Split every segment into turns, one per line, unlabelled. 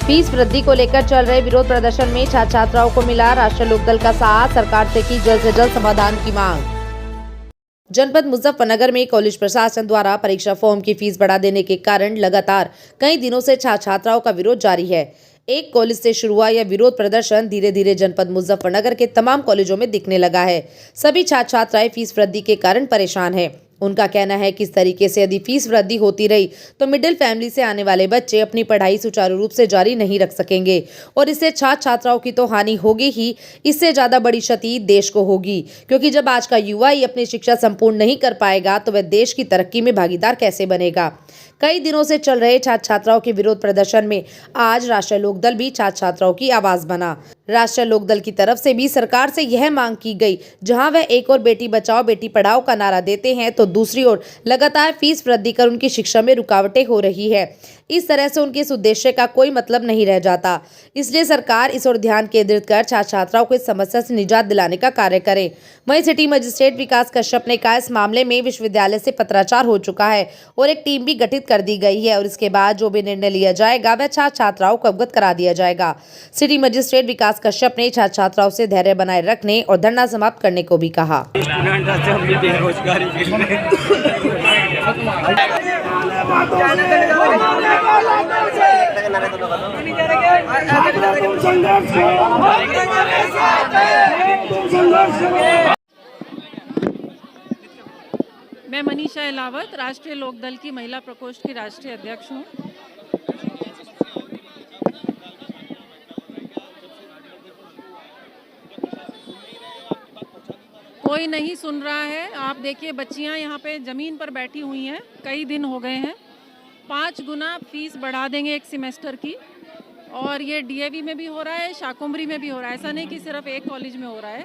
Fees वृद्धि को लेकर चल रहे विरोध प्रदर्शन में छात्र छात्राओं को मिला राष्ट्रीय लोकदल का साथ, सरकार से की जल्द से जल्द समाधान की मांग। जनपद मुजफ्फरनगर में कॉलेज प्रशासन द्वारा परीक्षा फॉर्म की फीस बढ़ा देने के कारण लगातार कई दिनों से छात्र छात्राओं का विरोध जारी है। एक कॉलेज से शुरू हुआ यह विरोध प्रदर्शन धीरे धीरे जनपद मुजफ्फरनगर के तमाम कॉलेजों में दिखने लगा है। सभी छात्र छात्राएं फीस वृद्धि के कारण परेशान हैं। उनका कहना है कि इस तरीके से यदि फीस वृद्धि होती रही तो मिडिल फैमिली से आने वाले बच्चे अपनी पढ़ाई सुचारू रूप से जारी नहीं रख सकेंगे और इससे छात्र छात्राओं की तो हानि होगी ही, इससे ज्यादा बड़ी क्षति देश को होगी, क्योंकि जब आज का युवा ही अपनी शिक्षा संपूर्ण नहीं कर पाएगा तो वह देश की तरक्की में भागीदार कैसे बनेगा। कई दिनों से चल रहे छात्र छात्राओं के विरोध प्रदर्शन में आज राष्ट्रीय लोकदल भी छात्र छात्राओं की आवाज बना। राष्ट्रीय लोकदल की तरफ से भी सरकार से यह मांग की गई, जहां वह एक और बेटी बचाओ बेटी पढ़ाओ का नारा देते हैं तो दूसरी ओर लगातार फीस वृद्धि कर उनकी शिक्षा में रुकावटें हो रही है। इस तरह से उनके इस उद्देश्य का कोई मतलब नहीं रह जाता। इसलिए सरकार इस ओर ध्यान केंद्रित कर छात्र छात्राओं को इस समस्या से निजात दिलाने का कार्य करे। वहीं सिटी मजिस्ट्रेट विकास कश्यप ने कहा, इस मामले में विश्वविद्यालय से पत्राचार हो चुका है और एक टीम भी गठित कर दी गई है और इसके बाद जो भी निर्णय लिया जाएगा वह छात्र छात्राओं को अवगत करा दिया जाएगा। सिटी मजिस्ट्रेट विकास कश्यप ने छात्र छात्राओं से धैर्य बनाए रखने और धरना समाप्त करने को भी कहा।
मैं मनीषा अहलावत राष्ट्रीय लोकदल की महिला प्रकोष्ठ की राष्ट्रीय अध्यक्ष हूँ। कोई नहीं सुन रहा है। आप देखिए, बच्चियाँ यहाँ पे ज़मीन पर बैठी हुई हैं, कई दिन हो गए हैं। 5 गुना फीस बढ़ा देंगे एक सेमेस्टर की, और ये डीएवी में भी हो रहा है, शाकुंभरी में भी हो रहा है। ऐसा नहीं कि सिर्फ एक कॉलेज में हो रहा है।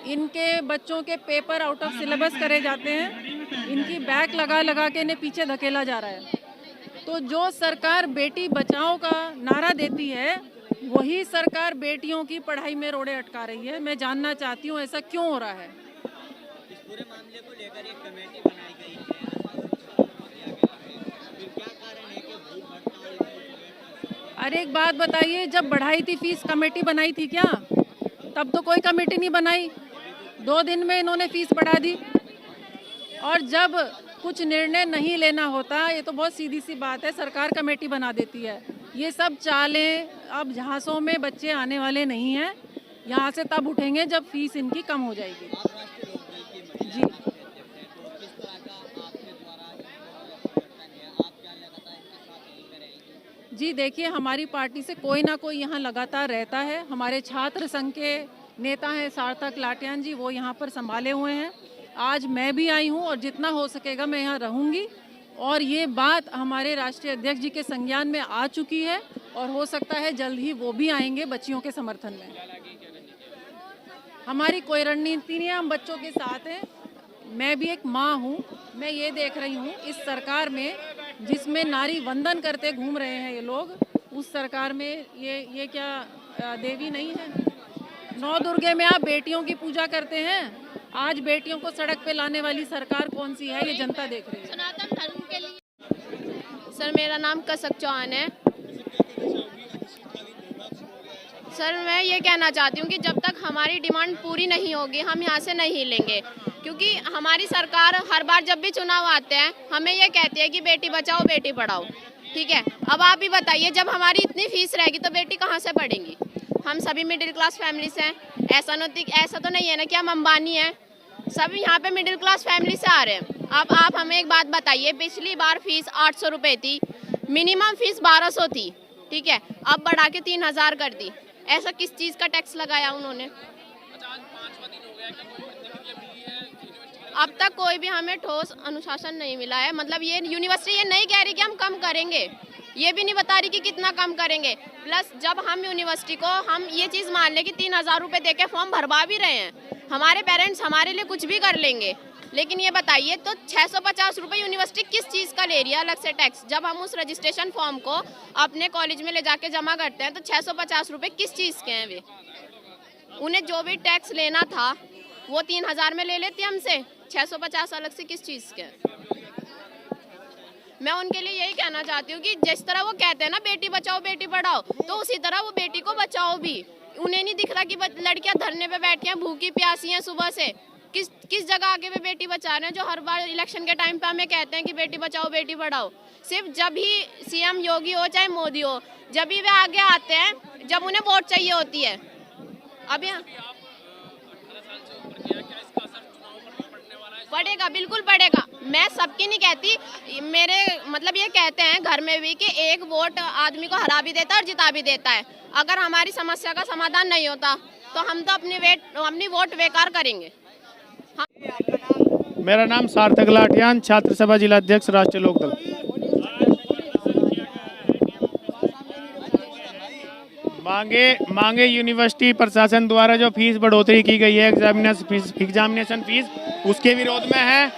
इनके बच्चों के पेपर आउट ऑफ सिलेबस करे जाते हैं, इनकी बैक लगा लगा के इन्हें पीछे धकेला जा रहा है। तो जो सरकार बेटी बचाओ का नारा देती है, वही सरकार बेटियों की पढ़ाई में रोड़े अटका रही है। मैं जानना चाहती हूँ ऐसा क्यों हो रहा है।
इस पूरे मामले को लेकर एक कमेटी बनाई गई है, फिर क्या कारण है कि भीड़ भड़का।
अरे एक बात बताइए, जब बढ़ाई थी फीस कमेटी बनाई थी क्या? तब तो कोई कमेटी नहीं बनाई। 2 दिन में इन्होंने फीस बढ़ा दी। और जब कुछ निर्णय नहीं लेना होता, ये तो बहुत सीधी सी बात है, सरकार कमेटी बना देती है। ये सब चालें अब झांसों में बच्चे आने वाले नहीं हैं। यहाँ से तब उठेंगे जब फीस इनकी कम हो जाएगी। जी जी देखिए, हमारी पार्टी से कोई ना कोई यहाँ लगातार रहता है। हमारे छात्र संघ के नेता हैं सार्थक लाटियान जी, वो यहाँ पर संभाले हुए हैं। आज मैं भी आई हूँ और जितना हो सकेगा मैं यहाँ रहूँगी। और ये बात हमारे राष्ट्रीय अध्यक्ष जी के संज्ञान में आ चुकी है और हो सकता है जल्द ही वो भी आएंगे बच्चियों के समर्थन में। हमारी कोई रणनीति नहीं है, हम बच्चों के साथ हैं। मैं भी एक माँ हूँ। मैं ये देख रही हूँ इस सरकार में, जिसमें नारी वंदन करते घूम रहे हैं ये लोग, उस सरकार में ये क्या देवी नहीं है? 9 दुर्गे में आप बेटियों की पूजा करते हैं। आज बेटियों को सड़क पे लाने वाली सरकार कौन सी है, ये जनता देख रही है।
सनातन धर्म के लिए सर, मेरा नाम कसक चौहान है। सर, मैं ये कहना चाहती हूँ कि जब तक हमारी डिमांड पूरी नहीं होगी हम यहाँ से नहीं हिलेंगे, क्योंकि हमारी सरकार हर बार जब भी चुनाव आते हैं हमें ये कहती है कि बेटी बचाओ बेटी पढ़ाओ। ठीक है, अब आप ही बताइए, जब हमारी इतनी फीस रहेगी तो बेटी कहाँ से पढ़ेंगी? हम सभी मिडिल क्लास फैमिली से हैं। ऐसा तो नहीं है ना कि हम अंबानी हैं। सब यहाँ पे मिडिल क्लास फैमिली से आ रहे हैं। अब आप हमें एक बात बताइए, पिछली बार फीस 800 रुपये थी, मिनिमम फीस 1200 थी। ठीक है, अब बढ़ा के 3000 कर दी। ऐसा किस चीज़ का टैक्स लगाया उन्होंने? अब तक कोई भी हमें ठोस अनुशासन नहीं मिला है। मतलब ये यूनिवर्सिटी ये नहीं कह रही कि हम कम करेंगे, ये भी नहीं बता रही कि कितना कम करेंगे। प्लस जब हम यूनिवर्सिटी को हम ये चीज़ मान लें कि 3000 रुपये दे के फॉर्म भरवा भी रहे हैं, हमारे पेरेंट्स हमारे लिए कुछ भी कर लेंगे, लेकिन ये बताइए तो 650 रुपये यूनिवर्सिटी किस चीज़ का ले रही है अलग से टैक्स? जब हम उस रजिस्ट्रेशन फॉर्म को अपने कॉलेज में ले जाके जमा करते हैं तो 650 रुपये किस चीज़ के हैं वे? उन्हें जो भी टैक्स लेना था वो 3000 में ले लेती हमसे, 650 अलग से किस चीज़ के? मैं उनके लिए यही कहना चाहती हूँ कि जिस तरह वो कहते हैं ना बेटी बचाओ बेटी पढ़ाओ, तो उसी तरह वो बेटी को बचाओ भी। उन्हें नहीं दिख रहा कि लड़कियां धरने पे बैठी हैं, भूखी प्यासी हैं सुबह से। किस जगह आगे वे बेटी बचा रहे हैं, जो हर बार इलेक्शन के टाइम पे हमें कहते हैं कि बेटी बचाओ बेटी पढ़ाओ। सिर्फ जब ही सीएम योगी हो चाहे मोदी हो, जब भी वे आगे आते हैं जब उन्हें वोट चाहिए होती है। अब यहाँ पड़ेगा, बिल्कुल पड़ेगा। मैं सबकी नहीं कहती, मेरे मतलब ये कहते हैं घर में भी कि एक वोट आदमी को हरा भी देता है और जिता भी देता है। अगर हमारी समस्या का समाधान नहीं होता तो हम तो अपनी वोट बेकार करेंगे।
मेरा नाम सार्थक लाठियान, छात्र सभा जिला अध्यक्ष, राष्ट्रीय लोकदल। मांगे यूनिवर्सिटी प्रशासन द्वारा जो फीस बढ़ोतरी की गई है एग्जामिनेशन फीस, उसके विरोध में है,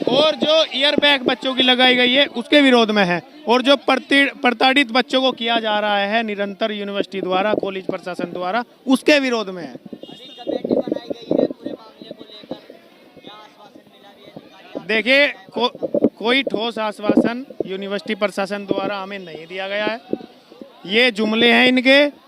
और जो ईयर बैग बच्चों की लगाई गई है उसके विरोध में है, और जो प्रताड़ित बच्चों को किया जा रहा है निरंतर यूनिवर्सिटी द्वारा, कॉलेज प्रशासन द्वारा, उसके विरोध में है।
कमेटी बनाई गई है पूरे मामले को लेकर, क्या आश्वासन मिला भी अधिकारी?
देखिए कोई ठोस आश्वासन यूनिवर्सिटी प्रशासन द्वारा हमें नहीं दिया गया है। ये जुमले हैं इनके।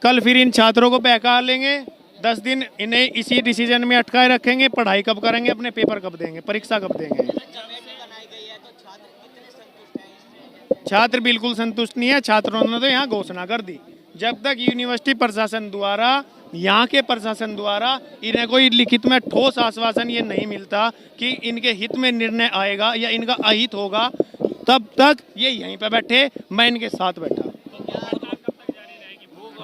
कल फिर इन छात्रों को बहका लेंगे, 10 दिन इन्हें इसी डिसीजन में अटकाए रखेंगे। पढ़ाई कब करेंगे, अपने पेपर कब देंगे, परीक्षा कब देंगे?
कमेटी बनाई गई है तो छात्र कितने संतुष्ट हैं इससे?
छात्र बिल्कुल संतुष्ट नहीं है। छात्रों ने तो यहाँ घोषणा कर दी, जब तक यूनिवर्सिटी प्रशासन द्वारा, यहाँ के प्रशासन द्वारा इन्हें कोई लिखित में ठोस आश्वासन ये नहीं मिलता कि इनके हित में निर्णय आएगा या इनका अहित होगा, तब तक ये यहीं पे बैठे, मैं इनके साथ बैठा।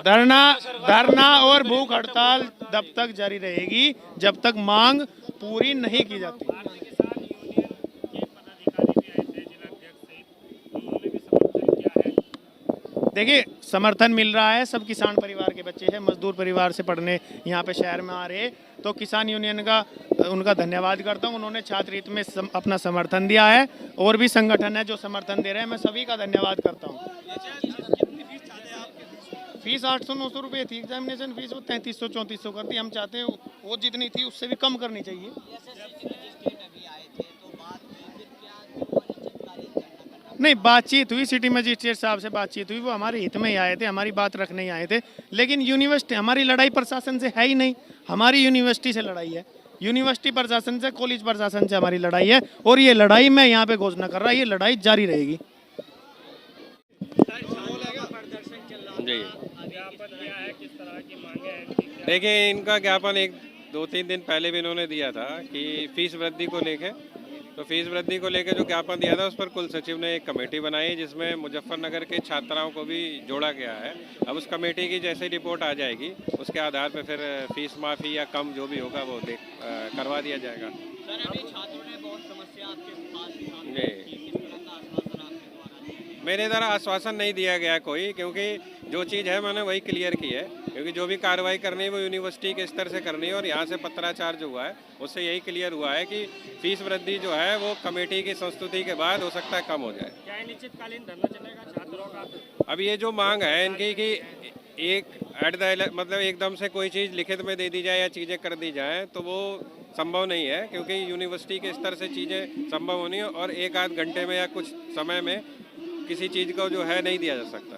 धरना और भूख हड़ताल तब तक जारी रहेगी जब तक मांग पूरी नहीं की जाती। देखिए समर्थन मिल रहा है, सब किसान परिवार के बच्चे हैं, मजदूर परिवार से पढ़ने यहाँ पे शहर में आ रहे, तो किसान यूनियन का उनका धन्यवाद करता हूँ। उन्होंने छात्र हित में अपना समर्थन दिया है, और भी संगठन है जो समर्थन दे रहे हैं, मैं सभी का धन्यवाद करता हूँ। फीस 800-900 रुपये थी एग्जामिनेशन फीस, वो 3300-3400 कर दी। हम चाहते हैं वो जितनी थी उससे भी कम करनी चाहिए। नहीं, बातचीत हुई, सिटी मजिस्ट्रेट साहब से बातचीत हुई, वो हमारे हित में ही आए थे, हमारी बात रखने ही आए थे। लेकिन यूनिवर्सिटी, हमारी लड़ाई प्रशासन से है ही नहीं, हमारी यूनिवर्सिटी से लड़ाई है। यूनिवर्सिटी प्रशासन से, कॉलेज प्रशासन से हमारी लड़ाई है, और ये लड़ाई मैं यहाँ पे घोषणा कर रहा, ये लड़ाई जारी रहेगी।
देखिए इनका ज्ञापन 1-2-3 दिन पहले भी इन्होंने दिया था कि फीस वृद्धि को लेके, तो फीस वृद्धि को लेकर जो ज्ञापन दिया था उस पर कुल सचिव ने एक कमेटी बनाई जिसमें मुजफ्फरनगर के छात्राओं को भी जोड़ा गया है। अब उस कमेटी की जैसे रिपोर्ट आ जाएगी उसके आधार पर फिर फीस माफ़ी या कम जो भी होगा वो करवा दिया जाएगा।
सर अभी छात्रों ने बहुत समस्या आपके पास
जी,
किस तरह का आश्वासन आपके द्वारा दिया?
मेरे द्वारा आश्वासन नहीं दिया गया कोई, क्योंकि जो चीज़ है मैंने वही क्लियर की है, क्योंकि जो भी कार्रवाई करनी है वो यूनिवर्सिटी के स्तर से करनी है, और यहाँ से पत्राचार जो हुआ है उससे यही क्लियर हुआ है कि फीस वृद्धि जो है वो कमेटी की संस्तुति के बाद हो सकता है कम हो जाए।
क्या निश्चितकालीन धरना चलेगा छात्रों का?
अब ये जो मांग है इनकी कि एक मतलब एकदम से कोई चीज़ लिखित में दे दी जाए या चीज़ें कर दी जाए, तो वो संभव नहीं है, क्योंकि यूनिवर्सिटी के स्तर से चीज़ें संभव होनी है, और 1-8 घंटे में या कुछ समय में किसी चीज़ को जो है नहीं दिया जा सकता।